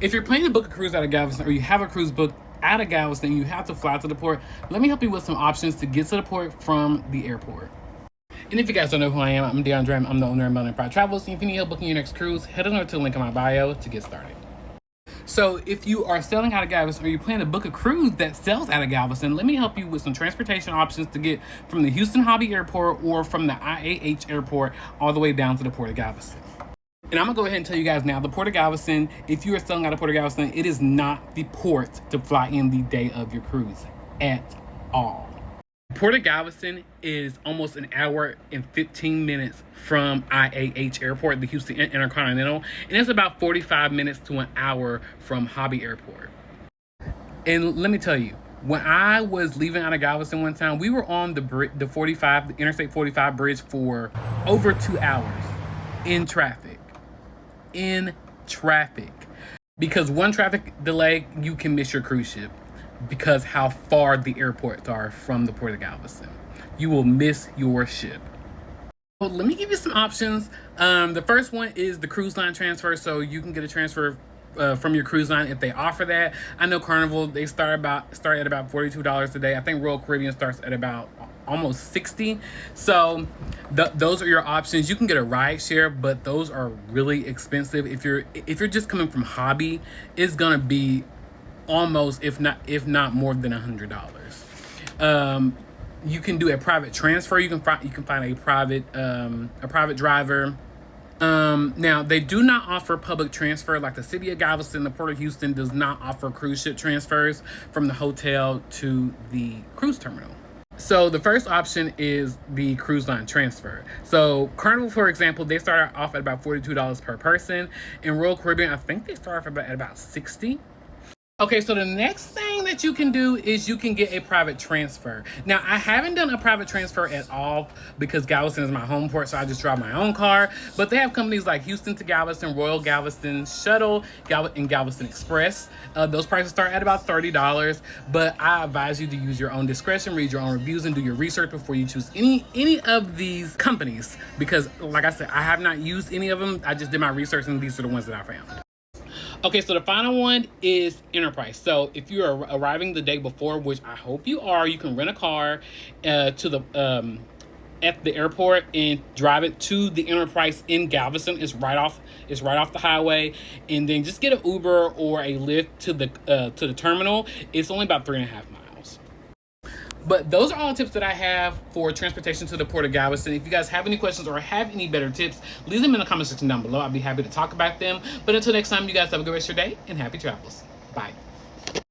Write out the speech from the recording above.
If you're planning to book a cruise out of Galveston, or you have a cruise booked out of Galveston, you have to fly to the port, let me help you with some options to get to the port from the airport. And if you guys don't know who I am, I'm DeAndre. I'm the owner of Melanie Pride Travels. And if you need help booking your next cruise, head on over to the link in my bio to get started. So if you are sailing out of Galveston, or you plan to book a cruise that sails out of Galveston, let me help you with some transportation options to get from the Houston Hobby Airport or from the IAH Airport all the way down to the Port of Galveston. And I'm gonna go ahead and tell you guys now, the Port of Galveston, if you are sailing out of Port of Galveston, it is not the port to fly in the day of your cruise at all. Port of Galveston is almost an hour and 15 minutes from IAH Airport, the Houston Intercontinental, and it's about 45 minutes to an hour from Hobby Airport. And let me tell you, when I was leaving out of Galveston one time, we were on the Interstate 45 bridge for over 2 hours in traffic. Because one traffic delay, you can miss your cruise ship because how far the airports are from the Port of Galveston. You will miss your ship. Well, let me give you some options. The first one is the cruise line transfer. So you can get a transfer from your cruise line if they offer that. I know Carnival, they start at about $42 a day. I think Royal Caribbean starts at about almost 60. So those are your options. You can get a ride share, but those are really expensive. If you're just coming from Hobby, it's gonna be almost, if not more than $100. You can do a private transfer. You can find a private driver. Now, they do not offer public transfer. Like the city of Galveston, the Port of Houston does not offer cruise ship transfers from the hotel to the cruise terminal. So the first option is the cruise line transfer. So Carnival, for example, they start off at about $42 per person. In Royal Caribbean, I think they start off at about $60. Okay, so the next thing that you can do is you can get a private transfer. Now, I haven't done a private transfer at all because Galveston is my home port, so I just drive my own car. But they have companies like Houston to Galveston, Royal Galveston Shuttle, and Galveston Express. Those prices start at about $30, but I advise you to use your own discretion, read your own reviews, and do your research before you choose any of these companies. Because, like I said, I have not used any of them. I just did my research, and these are the ones that I found. Okay, so the final one is Enterprise. So if you are arriving the day before, which I hope you are, you can rent a car at the airport and drive it to the Enterprise in Galveston. It's right off the highway, and then just get an Uber or a Lyft to the terminal. It's only about 3.5 miles. But those are all the tips that I have for transportation to the Port of Galveston. If you guys have any questions or have any better tips, leave them in the comment section down below. I'll be happy to talk about them. But until next time, you guys have a good rest of your day and happy travels. Bye.